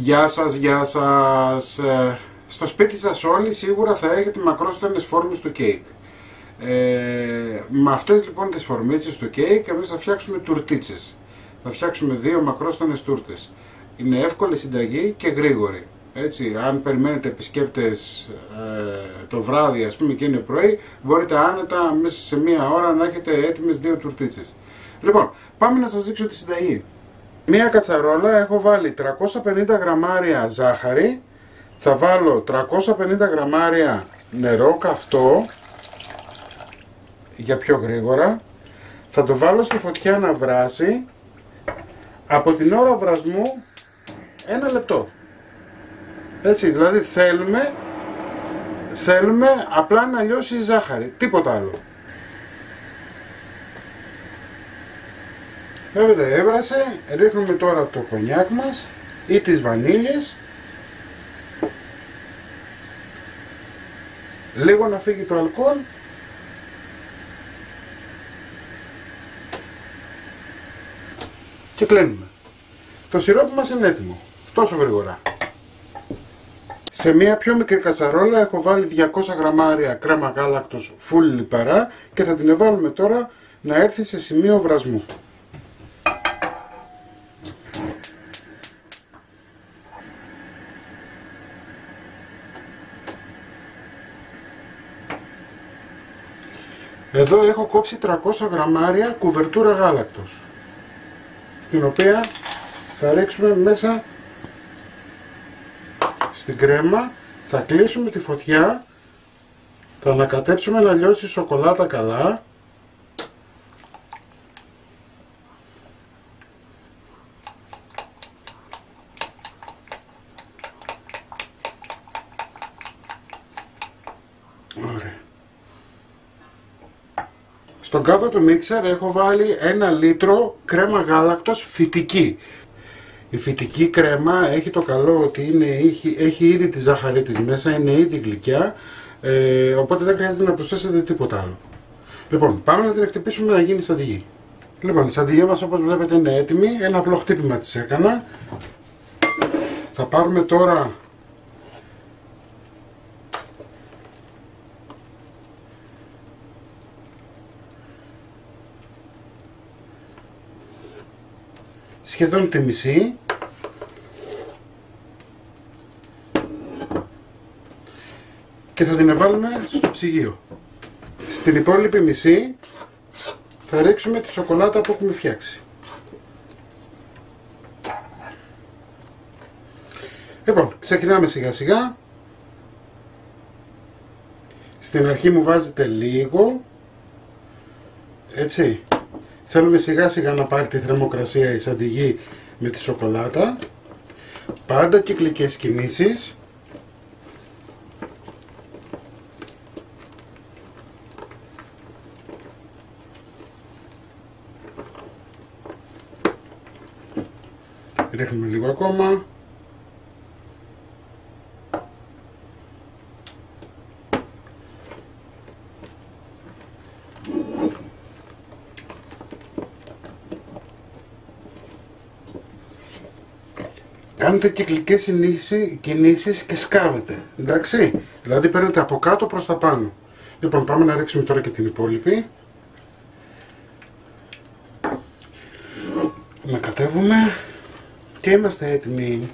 Γεια σας, γεια σας. Στο σπίτι σας όλοι σίγουρα θα έχετε μακρόστενες φόρμες του κέικ. Με αυτές λοιπόν τις φορμίτσες του κέικ εμείς θα φτιάξουμε τουρτίτσες. Θα φτιάξουμε δύο μακρόστενες τούρτες. Είναι εύκολη συνταγή και γρήγορη. Έτσι, αν περιμένετε επισκέπτες το βράδυ, ας πούμε, και είναι πρωί, μπορείτε άνετα μέσα σε μία ώρα να έχετε έτοιμες δύο τουρτίτσες. Λοιπόν, πάμε να σας δείξω τη συνταγή. Μία κατσαρόλα έχω βάλει 350 γραμμάρια ζάχαρη, θα βάλω 350 γραμμάρια νερό καυτό για πιο γρήγορα, θα το βάλω στη φωτιά να βράσει, από την ώρα βρασμού 1 λεπτό. Έτσι, δηλαδή θέλουμε απλά να λιώσει η ζάχαρη, τίποτα άλλο. Βέβαια έβρασε, ρίχνουμε τώρα το κονιάκ μας ή τις βανίλιες, λίγο να φύγει το αλκοόλ και κλείνουμε. Το σιρόπι μας είναι έτοιμο, τόσο γρήγορα. Σε μια πιο μικρή κατσαρόλα έχω βάλει 200 γραμμάρια κρέμα γάλακτος φουλ λιπαρά και θα την βάλουμε τώρα να έρθει σε σημείο βρασμού. Εδώ έχω κόψει 300 γραμμάρια κουβερτούρα γάλακτος, την οποία θα ρίξουμε μέσα στην κρέμα, θα κλείσουμε τη φωτιά, θα ανακατέψουμε να λιώσει η σοκολάτα καλά. Ωραία. Στον κάδο του μίξερ έχω βάλει 1 λίτρο κρέμα γάλακτος φυτική. Η φυτική κρέμα έχει το καλό ότι έχει ήδη τη ζάχαρη της μέσα, είναι ήδη γλυκιά, οπότε δεν χρειάζεται να προσθέσετε τίποτα άλλο. Λοιπόν, πάμε να την εκτυπήσουμε να γίνει σαντιγί. Λοιπόν, η σαντιγί μας όπως βλέπετε είναι έτοιμη, ένα απλό χτύπημα της έκανα. Θα πάρουμε τώρα σχεδόν τη μισή και θα την βάλουμε στο ψυγείο. Στην υπόλοιπη μισή θα ρίξουμε τη σοκολάτα που έχουμε φτιάξει. Λοιπόν, ξεκινάμε σιγά σιγά. Στην αρχή μου βάζετε λίγο, έτσι. Θέλουμε σιγά σιγά να πάρει τη θερμοκρασία η σαντιγί με τη σοκολάτα. Πάντα κυκλικές κινήσεις. Ρίχνουμε λίγο ακόμα. Κάνετε κυκλικές κινήσεις και σκάβετε, εντάξει, δηλαδή παίρνετε από κάτω προς τα πάνω. Λοιπόν, πάμε να ρίξουμε τώρα και την υπόλοιπη. Να κατέβουμε και είμαστε έτοιμοι.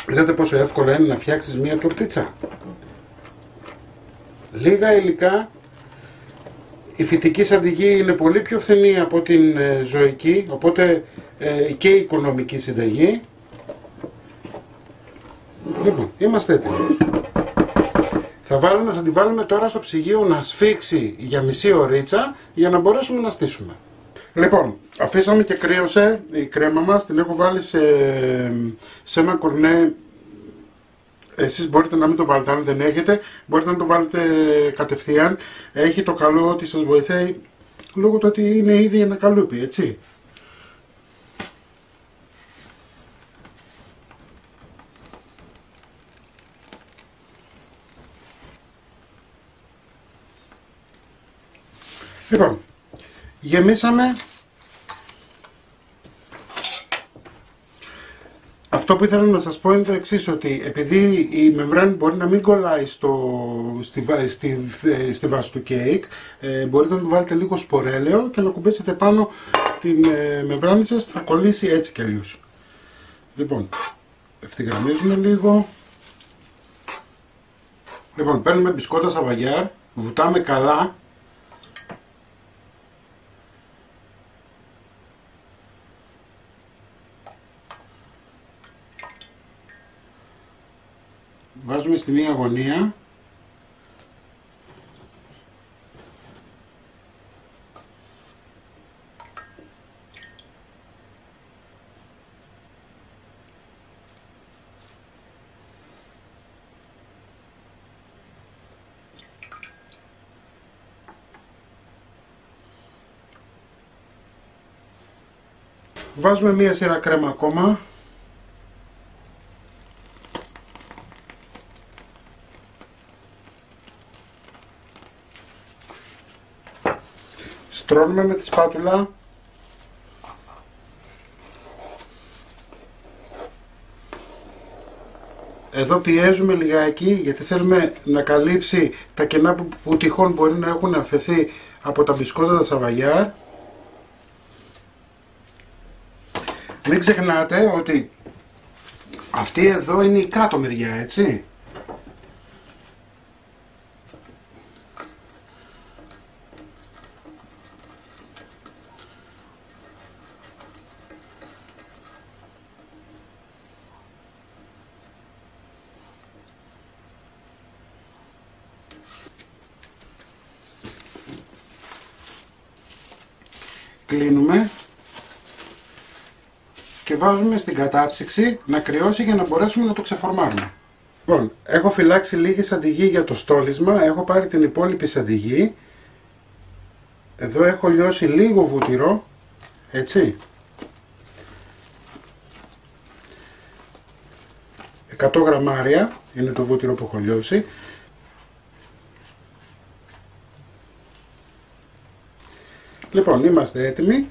Είδατε πόσο εύκολο είναι να φτιάξεις μία τουρτίτσα. Λίγα υλικά. Η φυτική σαντιγί είναι πολύ πιο φθηνή από την ζωική, οπότε και η οικονομική συνταγή. Λοιπόν, είμαστε έτοιμοι. Θα τη βάλουμε τώρα στο ψυγείο να σφίξει για μισή ωρίτσα για να μπορέσουμε να στήσουμε. Λοιπόν, αφήσαμε και κρύωσε η κρέμα μας, την έχω βάλει σε ένα κορνέ. Εσείς μπορείτε να μην το βάλετε, αν δεν έχετε, μπορείτε να το βάλετε κατευθείαν. Έχει το καλό ότι σας βοηθάει λόγω του ότι είναι ήδη ένα καλούπι, έτσι. Λοιπόν, γεμίσαμε Αυτό που ήθελα να σας πω είναι το εξής, ότι επειδή η μεμβράνη μπορεί να μην κολλάει στη βάση του κέικ, μπορείτε να του βάλετε λίγο σπορέλαιο και να κουμπίσετε πάνω την μεμβράνη σας, θα κολλήσει έτσι κι αλλιώς. Λοιπόν, ευθυγραμμίζουμε λίγο. Λοιπόν, παίρνουμε μπισκότα σαβαγιάρ, βουτάμε καλά. Βάζουμε στη μία γωνία. Βάζουμε μία σειρά κρέμα ακόμα. Στρώνουμε με τη σπάτουλα. Εδώ πιέζουμε λιγάκι γιατί θέλουμε να καλύψει τα κενά που τυχόν μπορεί να έχουν αφαιθεί από τα μπισκότα τα σαβαγιάρ. Μην ξεχνάτε ότι αυτή εδώ είναι η κάτω μεριά, έτσι. Κλείνουμε και βάζουμε στην κατάψυξη να κρυώσει για να μπορέσουμε να το ξεφορμάρουμε. Λοιπόν, έχω φυλάξει λίγη σαντιγί για το στόλισμα, έχω πάρει την υπόλοιπη σαντιγί. Εδώ έχω λιώσει λίγο βούτυρο, έτσι. 100 γραμμάρια είναι το βούτυρο που έχω λιώσει. Λοιπόν, είμαστε έτοιμοι.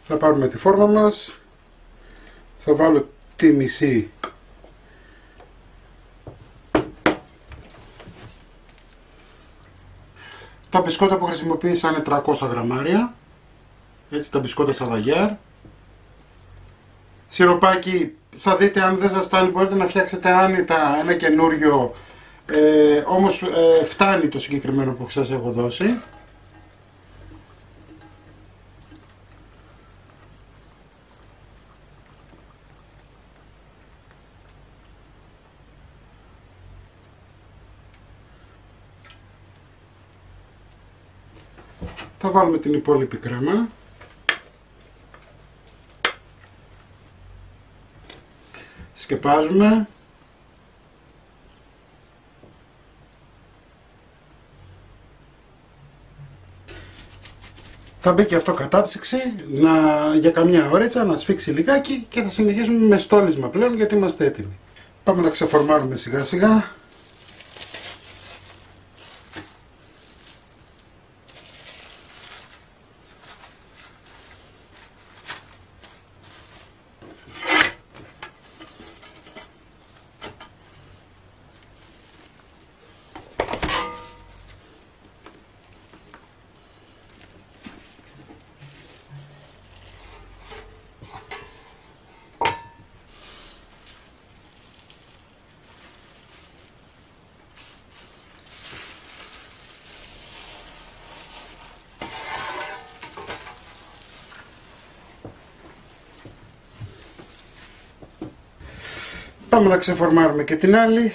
Θα πάρουμε τη φόρμα μας. Θα βάλω τη μισή τα μπισκότα που χρησιμοποίησα είναι 300 γραμμάρια. Έτσι, τα μπισκότα σαβαγιάρ. Σιροπάκι, θα δείτε, αν δεν σας φτάνει μπορείτε να φτιάξετε άνετα ένα καινούριο, όμως φτάνει το συγκεκριμένο που σας έχω δώσει. Θα βάλουμε την υπόλοιπη κρέμα. Σκεπάζουμε. Θα μπει και αυτό κατάψυξη για καμιά ωρίτσα να σφίξει λιγάκι και θα συνεχίσουμε με στόλισμα πλέον γιατί είμαστε έτοιμοι. Πάμε να ξεφορμάρουμε σιγά σιγά. Πάμε να ξεφορμάρουμε και την άλλη.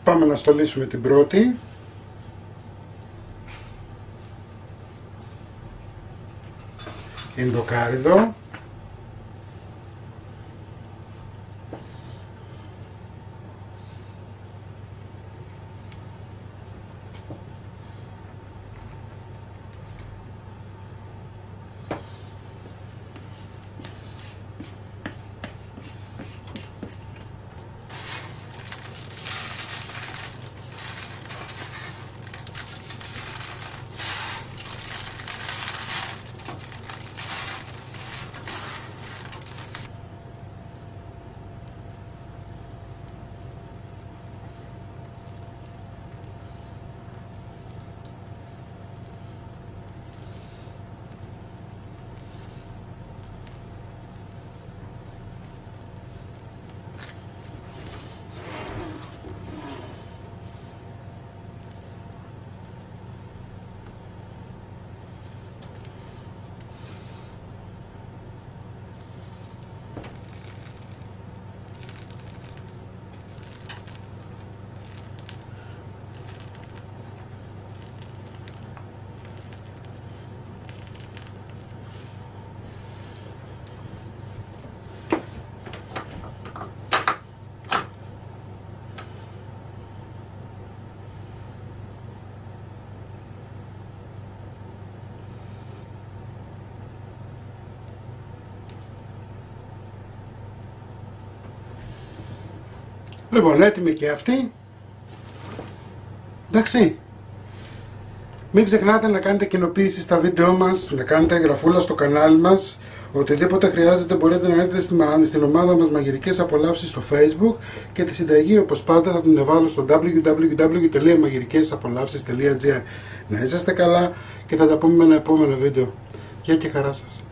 Πάμε να στολίσουμε την πρώτη. Ινδοκάριδο. Λοιπόν, έτοιμη και αυτή. Εντάξει. Μην ξεχνάτε να κάνετε κοινοποίηση στα βίντεο μας, να κάνετε εγγραφούλα στο κανάλι μας. Οτιδήποτε χρειάζεται μπορείτε να έρθετε στην ομάδα μας Μαγειρικές Απολαύσεις στο Facebook και τη συνταγή όπως πάντα θα την εβάλω στο www.magirikesapolavsis.gr. Να είσαστε καλά και θα τα πούμε με ένα επόμενο βίντεο. Γεια και χαρά σας.